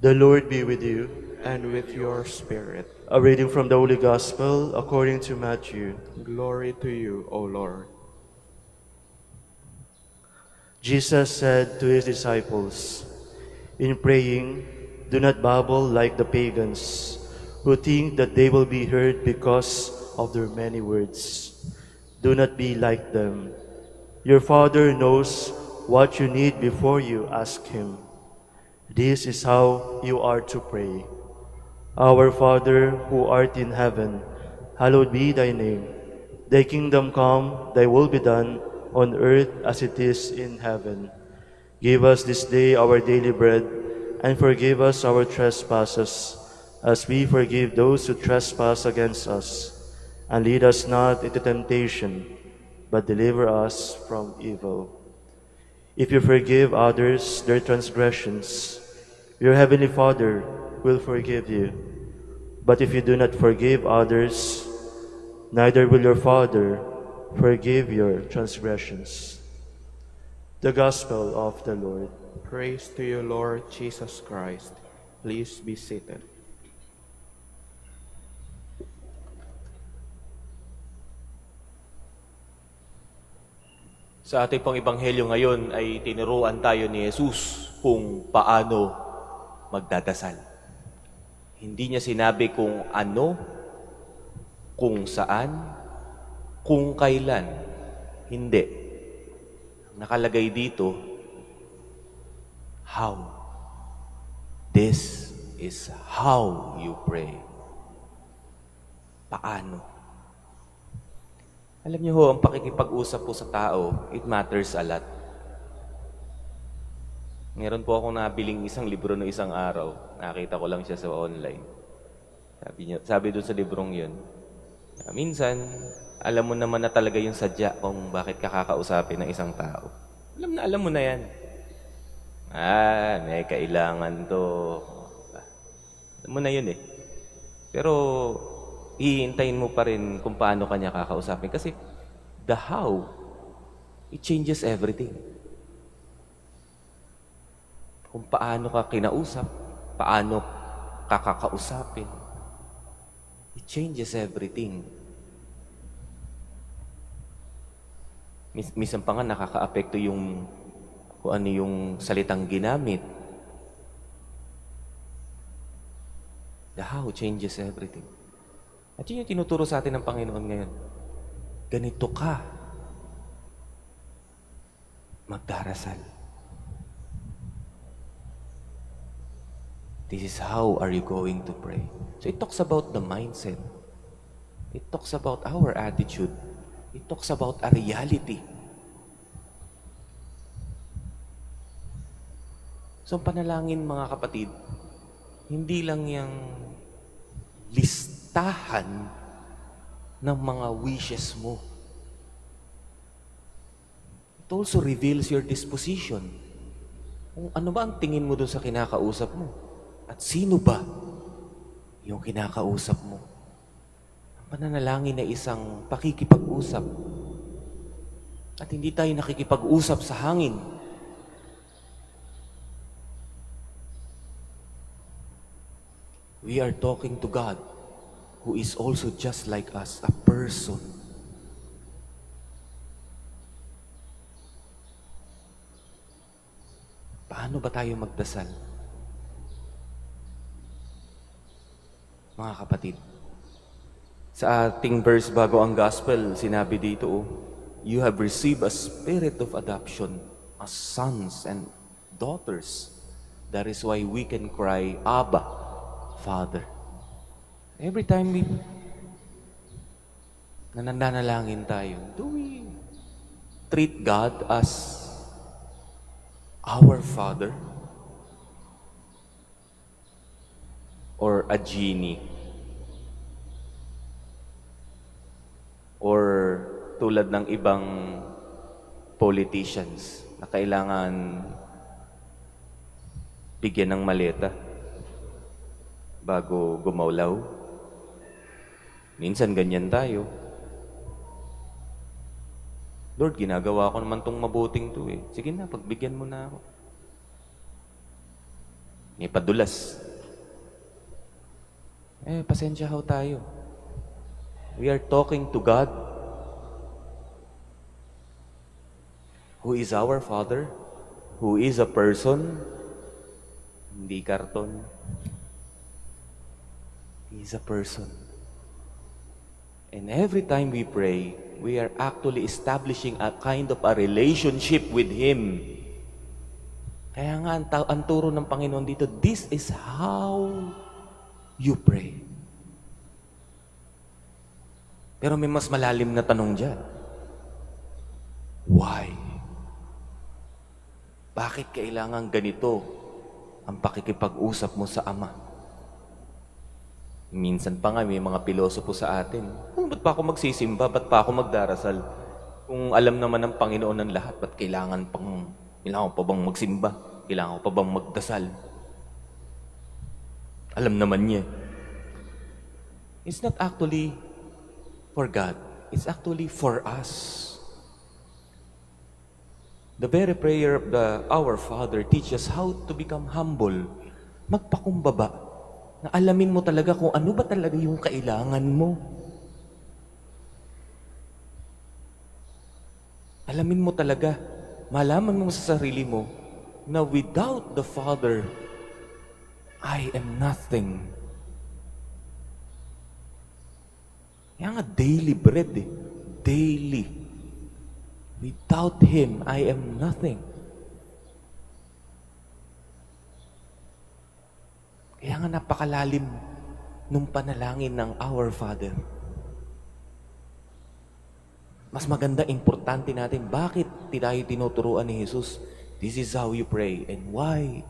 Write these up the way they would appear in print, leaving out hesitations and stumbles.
The Lord be with you. and with your spirit. A reading from the Holy Gospel according to Matthew. Glory to you, O Lord. Jesus said to his disciples, "In praying, do not babble like the pagans, who think that they will be heard because of their many words. Do not be like them. Your Father knows what you need before you ask Him. This is how you are to pray. Our Father, who art in heaven, hallowed be thy name. Thy kingdom come, thy will be done, on earth as it is in heaven. Give us this day our daily bread, and forgive us our trespasses, as we forgive those who trespass against us. And lead us not into temptation, but deliver us from evil. If you forgive others their transgressions, your heavenly Father will forgive you. But if you do not forgive others, neither will your Father forgive your transgressions." The Gospel of the Lord. Praise to you, Lord Jesus Christ. Please be seated. Sa ating pong ebanghelyo ngayon ay tinuruan tayo ni Jesus kung paano magdadasal. Hindi niya sinabi kung ano, kung saan, kung kailan. Hindi. Ang nakalagay dito, how. This is how you pray. Paano? Alam niyo ho, ang pakikipag-usap po sa tao, it matters a lot. Meron po akong nabiling isang libro no isang araw. Nakita ko lang siya sa online. Sabi doon sa librong yun, minsan, alam mo naman na talaga yung sadya kung bakit ka kakausapin ng isang tao. Alam mo na yan. May kailangan to. Alam mo na yun eh. Pero, hihintayin mo pa rin kung paano kanya kakausapin. Kasi, the how, it changes everything. Kung paano ka kinausap, paano ka kakausapin, it changes everything. Minsan pa nga nakaka-apekto yung kung ano yung salitang ginamit. The how changes everything. At yun yung tinuturo sa atin ng Panginoon ngayon. Ganito ka magdarasal. This is how are you going to pray. So it talks about the mindset. It talks about our attitude. It talks about a reality. So panalangin mga kapatid, hindi lang yung listahan ng mga wishes mo. It also reveals your disposition. Kung ano ba ang tingin mo doon sa kinakausap mo? At sino ba yung kinakausap mo? Ang pananalangin na isang pakikipag-usap. At hindi tayo nakikipag-usap sa hangin. We are talking to God, who is also just like us, a person. Paano ba tayo magdasal? Mga kapatid, sa ating verse bago ang gospel, sinabi dito, you have received a spirit of adoption as sons and daughters. That is why we can cry, Abba, Father. Every time we nananalangin tayo, do we treat God as our Father? Or a genie? Or tulad ng ibang politicians na kailangan bigyan ng maleta bago gumawlaw? Minsan ganyan tayo. Lord, ginagawa ko naman tong mabuting to eh. Sige na, pagbigyan mo na ako. may padulas. Pasensya ho tayo. We are talking to God, who is our Father, who is a person, hindi karton. He is a person. And every time we pray, we are actually establishing a kind of a relationship with Him. Kaya nga, ang turo ng Panginoon dito, this is how you pray. Pero may mas malalim na tanong dyan. Why? Bakit kailangan ganito ang pakikipag-usap mo sa Ama? Minsan pa nga may mga pilosopo sa atin, ba't pa ako magsisimba? Ba't pa ako magdarasal? Kung alam naman ng Panginoon ng lahat, ba't kailangan pa bang magsimba? Kailangan pa bang magdasal? Alam naman niya. It's not actually for God. It's actually for us. The very prayer of Our Father teaches how to become humble. Magpakumbaba. Na alamin mo talaga kung ano ba talaga yung kailangan mo. Alamin mo talaga, malaman mo sa sarili mo, na without the Father, I am nothing. Kaya nga daily bread eh. Daily. Without Him, I am nothing. Kaya nga napakalalim nung panalangin ng Our Father. Mas maganda, importante natin, bakit tayo tinuturuan ni Jesus? This is how you pray. And why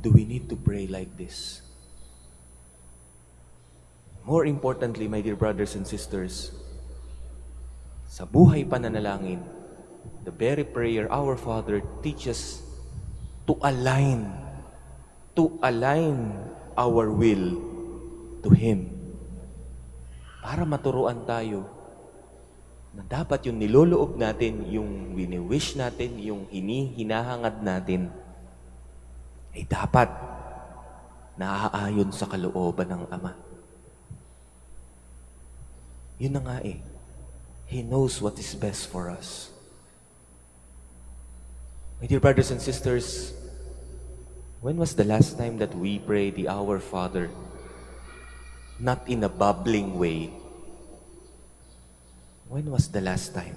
do we need to pray like this? More importantly, my dear brothers and sisters, sa buhay pananalangin, the very prayer Our Father teaches to align our will to Him. Para maturuan tayo na dapat yung niloloob natin, yung wini-wish natin, yung hinahangad natin, ay dapat naaayon sa kalooban ng Ama. Yun na nga eh. He knows what is best for us. My dear brothers and sisters, when was the last time that we prayed the Our Father? Not in a bubbling way. When was the last time?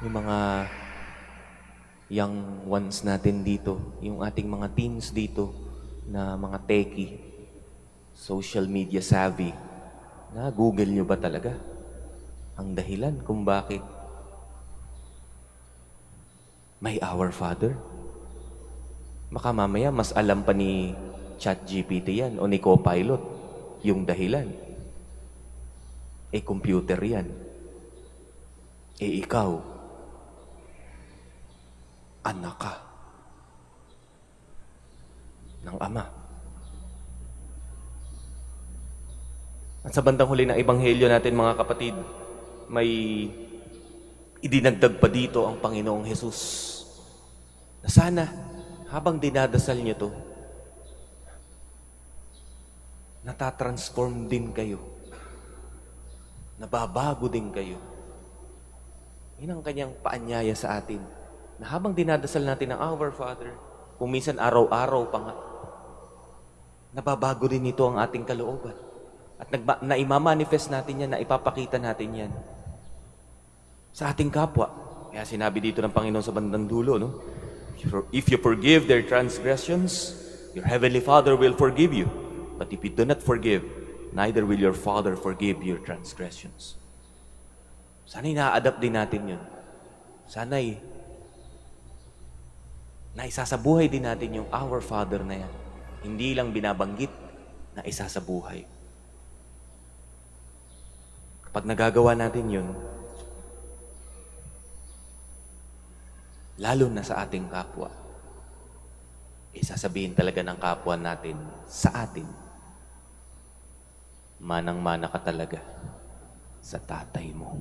Yung mga young ones natin dito, yung ating mga teens dito, na mga techie, social media savvy, na Google nyo ba talaga ang dahilan kung bakit may Our Father? Baka mamaya mas alam pa ni ChatGPT yan o ni Copilot yung dahilan. Computer yan. Ikaw, anak ka ng Ama. At sa bandang huli ng Ebanghelyo natin, mga kapatid, may idinagdag pa dito ang Panginoong Hesus. Na sana, habang dinadasal niyo to, natatransform din kayo. Nababago din kayo. Yun ang kanyang paanyaya sa atin. Na habang dinadasal natin ang Our Father, kung minsan araw-araw pa nga, nababago din ito ang ating kalooban. At naimamanifest natin yan, na ipapakita natin yan sa ating kapwa. Kaya sinabi dito ng Panginoon sa bandang dulo, no? If you forgive their transgressions, your heavenly Father will forgive you. But if you do not forgive, neither will your Father forgive your transgressions. Sana'y na-adapt din natin yun. Sana'y naisasabuhay din natin yung Our Father na yan. Hindi lang binabanggit na isasabuhay. Kapag nagagawa natin yun, lalo na sa ating kapwa, sasabihin talaga ng kapwa natin sa atin, manang-mana ka talaga sa tatay mo.